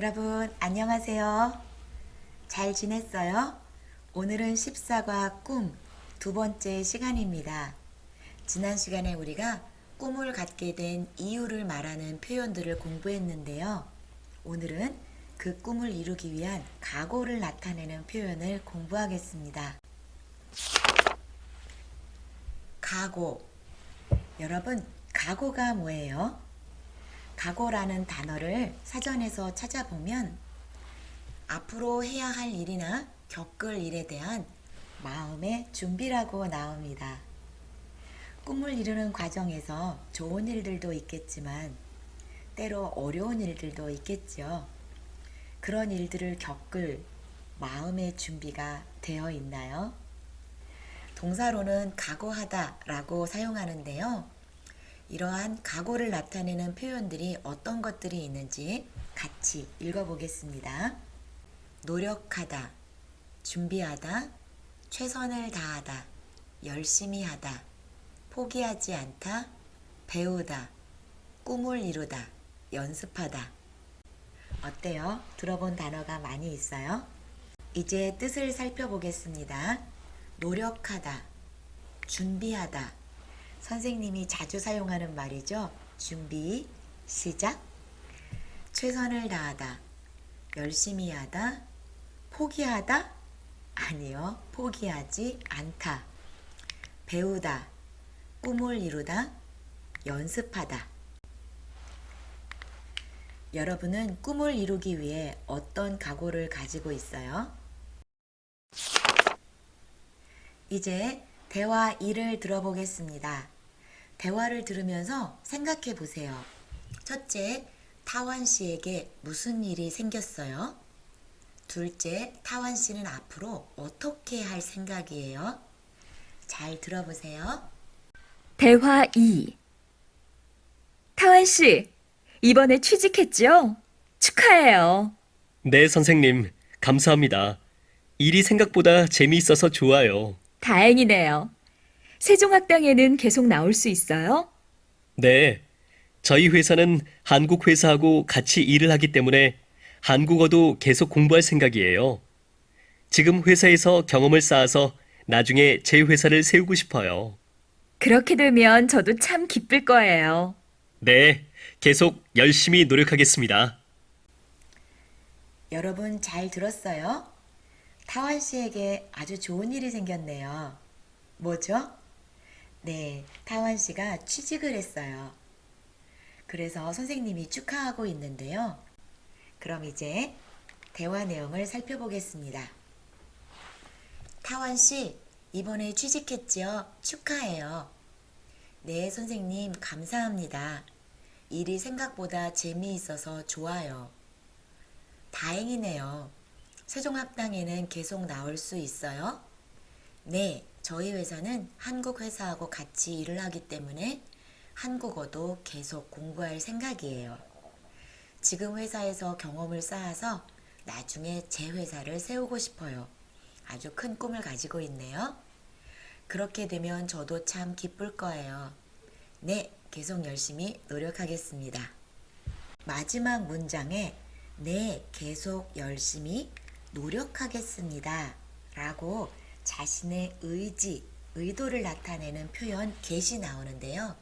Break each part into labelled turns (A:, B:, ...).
A: 여러분 안녕하세요. 잘 지냈어요? 오늘은 14과 꿈 두 번째 시간입니다. 지난 시간에 우리가 꿈을 갖게 된 이유를 말하는 표현들을 공부했는데요. 오늘은 그 꿈을 이루기 위한 각오를 나타내는 표현을 공부하겠습니다. 각오. 여러분, 각오가 뭐예요? 각오라는 단어를 사전에서 찾아보면 앞으로 해야 할 일이나 겪을 일에 대한 마음의 준비라고 나옵니다. 꿈을 이루는 과정에서 좋은 일들도 있겠지만 때로 어려운 일들도 있겠죠. 그런 일들을 겪을 마음의 준비가 되어 있나요? 동사로는 각오하다 라고 사용하는데요. 이러한 각오를 나타내는 표현들이 어떤 것들이 있는지 같이 읽어보겠습니다. 노력하다, 준비하다, 최선을 다하다, 열심히 하다, 포기하지 않다, 배우다, 꿈을 이루다, 연습하다. 어때요? 들어본 단어가 많이 있어요? 이제 뜻을 살펴보겠습니다. 노력하다, 준비하다. 선생님이 자주 사용하는 말이죠. 준비, 시작. 최선을 다하다, 열심히 하다, 포기하다? 아니요, 포기하지 않다. 배우다, 꿈을 이루다, 연습하다. 여러분은 꿈을 이루기 위해 어떤 각오를 가지고 있어요? 이제 대화 2를 들어보겠습니다. 대화를 들으면서 생각해 보세요. 첫째, 타완 씨에게 무슨 일이 생겼어요? 둘째, 타완 씨는 앞으로 어떻게 할 생각이에요? 잘 들어보세요.
B: 대화 2. 타완 씨, 이번에 취직했죠? 축하해요.
C: 네, 선생님. 감사합니다. 일이 생각보다 재미있어서 좋아요.
B: 다행이네요. 세종학당에는 계속 나올 수 있어요?
C: 네. 저희 회사는 한국 회사하고 같이 일을 하기 때문에 한국어도 계속 공부할 생각이에요. 지금 회사에서 경험을 쌓아서 나중에 제 회사를 세우고 싶어요.
B: 그렇게 되면 저도 참 기쁠 거예요.
C: 네. 계속 열심히 노력하겠습니다.
A: 여러분 잘 들었어요? 타완 씨에게 아주 좋은 일이 생겼네요. 뭐죠? 네, 타완 씨가 취직을 했어요. 그래서 선생님이 축하하고 있는데요. 그럼 이제 대화 내용을 살펴보겠습니다. 타완 씨, 이번에 취직했지요? 축하해요. 네, 선생님, 감사합니다. 일이 생각보다 재미있어서 좋아요. 다행이네요. 세종학당에는 계속 나올 수 있어요? 네, 저희 회사는 한국 회사하고 같이 일을 하기 때문에 한국어도 계속 공부할 생각이에요. 지금 회사에서 경험을 쌓아서 나중에 제 회사를 세우고 싶어요. 아주 큰 꿈을 가지고 있네요. 그렇게 되면 저도 참 기쁠 거예요. 네, 계속 열심히 노력하겠습니다. 마지막 문장에 네, 계속 열심히 노력하겠습니다 라고 자신의 의도를 나타내는 표현 get이 나오는데요.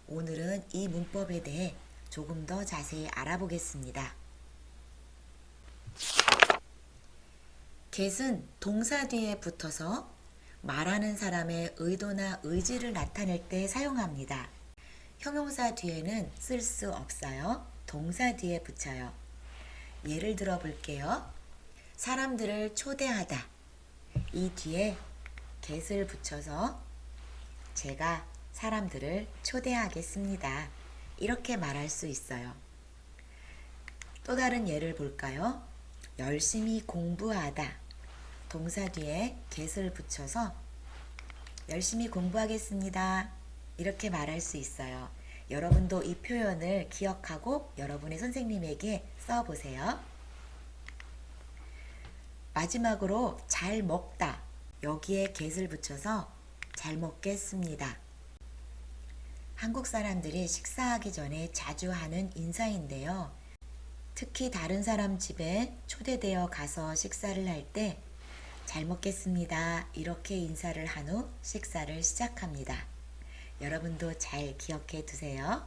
A: 오늘은 이 문법에 대해 조금 더 자세히 알아보겠습니다. get은 동사 뒤에 붙어서 말하는 사람의 의도나 의지를 나타낼 때 사용합니다. 형용사 뒤에는 쓸 수 없어요. 동사 뒤에 붙여요. 예를 들어 볼게요. 사람들을 초대하다. 이 뒤에 get을 붙여서 제가 사람들을 초대하겠습니다. 이렇게 말할 수 있어요. 또 다른 예를 볼까요? 열심히 공부하다. 동사 뒤에 get을 붙여서 열심히 공부하겠습니다. 이렇게 말할 수 있어요. 여러분도 이 표현을 기억하고 여러분의 선생님에게 써보세요. 마지막으로 잘 먹다. 여기에 get을 붙여서 잘 먹겠습니다. 한국 사람들이 식사하기 전에 자주 하는 인사인데요. 특히 다른 사람 집에 초대되어 가서 식사를 할 때 잘 먹겠습니다. 이렇게 인사를 한 후 식사를 시작합니다. 여러분도 잘 기억해 두세요.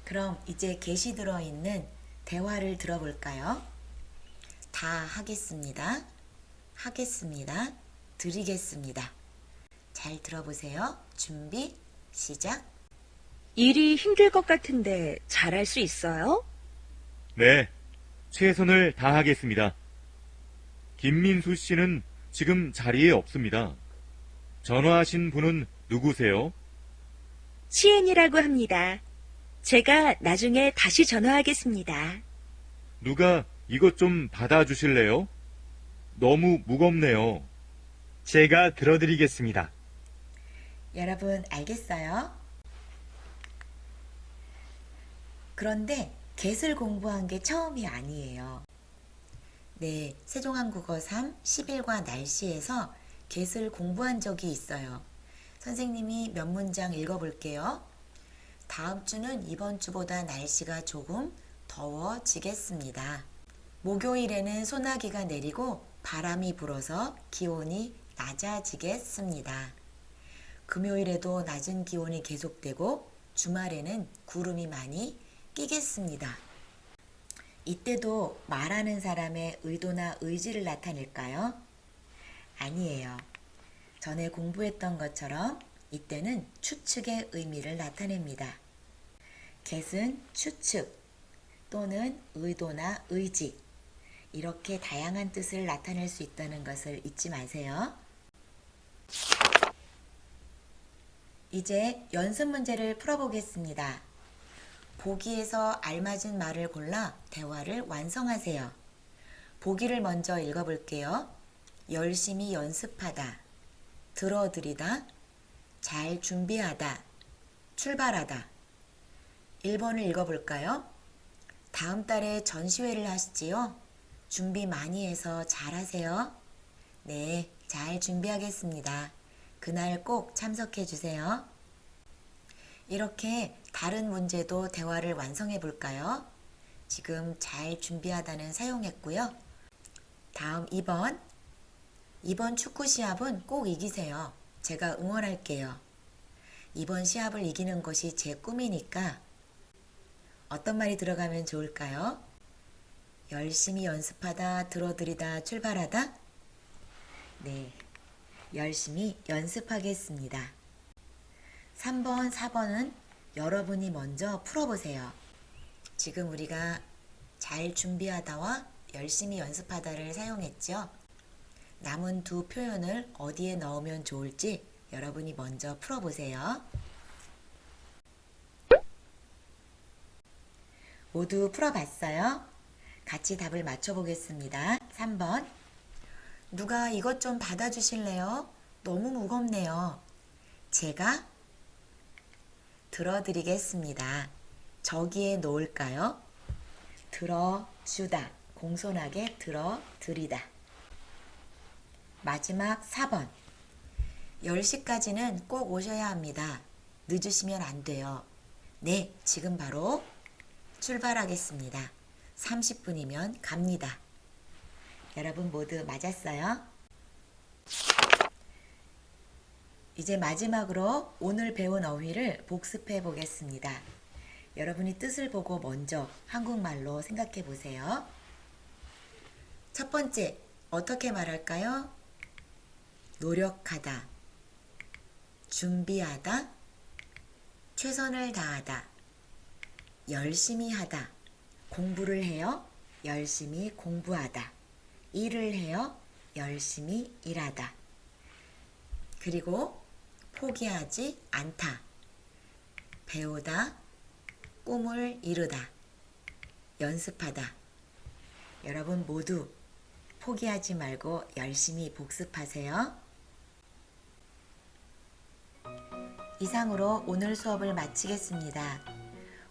A: 그럼 이제 게시 들어있는 대화를 들어볼까요? 다 하겠습니다. 하겠습니다. 드리겠습니다. 잘 들어보세요. 준비, 시작.
B: 일이 힘들 것 같은데 잘할 수 있어요?
D: 네, 최선을 다하겠습니다. 김민수 씨는 지금 자리에 없습니다. 전화하신 분은 누구세요?
B: 시엔이라고 합니다. 제가 나중에 다시 전화하겠습니다.
D: 누가 이것 좀 받아주실래요? 너무 무겁네요. 제가 들어드리겠습니다.
A: 여러분 알겠어요? 그런데 get을 공부한 게 처음이 아니에요. 네, 세종한국어 3 10일과 날씨에서 get을 공부한 적이 있어요. 선생님이 몇 문장 읽어볼게요. 다음 주는 이번 주보다 날씨가 조금 더워지겠습니다. 목요일에는 소나기가 내리고 바람이 불어서 기온이 낮아지겠습니다. 금요일에도 낮은 기온이 계속되고 주말에는 구름이 많이 끼겠습니다. 이때도 말하는 사람의 의도나 의지를 나타낼까요? 아니에요. 전에 공부했던 것처럼 이때는 추측의 의미를 나타냅니다. get은 추측 또는 의도나 의지 이렇게 다양한 뜻을 나타낼 수 있다는 것을 잊지 마세요. 이제 연습 문제를 풀어보겠습니다. 보기에서 알맞은 말을 골라 대화를 완성하세요. 보기를 먼저 읽어볼게요. 열심히 연습하다, 들어드리다, 잘 준비하다, 출발하다. 1번을 읽어볼까요? 다음 달에 전시회를 하시지요? 준비 많이 해서 잘하세요. 네, 잘 준비하겠습니다. 그날 꼭 참석해 주세요. 이렇게 다른 문제도 대화를 완성해 볼까요? 지금 잘 준비하다는 사용했고요. 다음 2번. 이번 축구 시합은 꼭 이기세요. 제가 응원할게요. 이번 시합을 이기는 것이 제 꿈이니까 어떤 말이 들어가면 좋을까요? 열심히 연습하다, 들어드리다, 출발하다? 네, 열심히 연습하겠습니다. 3번, 4번은 여러분이 먼저 풀어보세요. 지금 우리가 잘 준비하다와 열심히 연습하다를 사용했죠. 남은 두 표현을 어디에 넣으면 좋을지 여러분이 먼저 풀어보세요. 모두 풀어봤어요? 같이 답을 맞춰보겠습니다. 3번. 누가 이것 좀 받아주실래요? 너무 무겁네요. 제가 들어드리겠습니다. 저기에 놓을까요? 들어주다. 공손하게 들어드리다. 마지막 4번. 10시까지는 꼭 오셔야 합니다. 늦으시면 안 돼요. 네, 지금 바로 출발하겠습니다. 30분이면 갑니다. 여러분 모두 맞았어요? 이제 마지막으로 오늘 배운 어휘를 복습해 보겠습니다. 여러분이 뜻을 보고 먼저 한국말로 생각해 보세요. 첫 번째, 어떻게 말할까요? 노력하다, 준비하다, 최선을 다하다, 열심히 하다, 공부를 해요, 열심히 공부하다, 일을 해요, 열심히 일하다. 그리고 포기하지 않다, 배우다, 꿈을 이루다, 연습하다. 여러분 모두 포기하지 말고 열심히 복습하세요. 이상으로 오늘 수업을 마치겠습니다.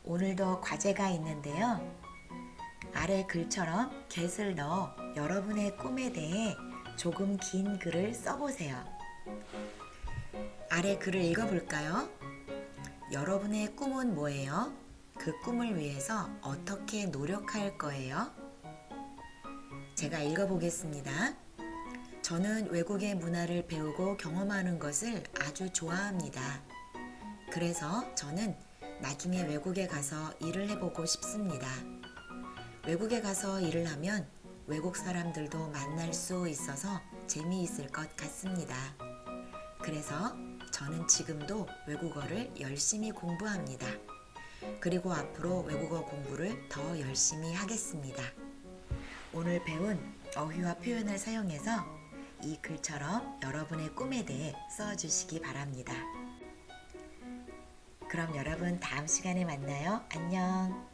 A: 오늘도 과제가 있는데요. 아래 글처럼 get을 넣어 여러분의 꿈에 대해 조금 긴 글을 써보세요. 아래 글을 읽어볼까요? 여러분의 꿈은 뭐예요? 그 꿈을 위해서 어떻게 노력할 거예요? 제가 읽어보겠습니다. 저는 외국의 문화를 배우고 경험하는 것을 아주 좋아합니다. 그래서 저는 나중에 외국에 가서 일을 해보고 싶습니다. 외국에 가서 일을 하면 외국 사람들도 만날 수 있어서 재미있을 것 같습니다. 그래서 저는 지금도 외국어를 열심히 공부합니다. 그리고 앞으로 외국어 공부를 더 열심히 하겠습니다. 오늘 배운 어휘와 표현을 사용해서 이 글처럼 여러분의 꿈에 대해 써주시기 바랍니다. 그럼 여러분 다음 시간에 만나요. 안녕.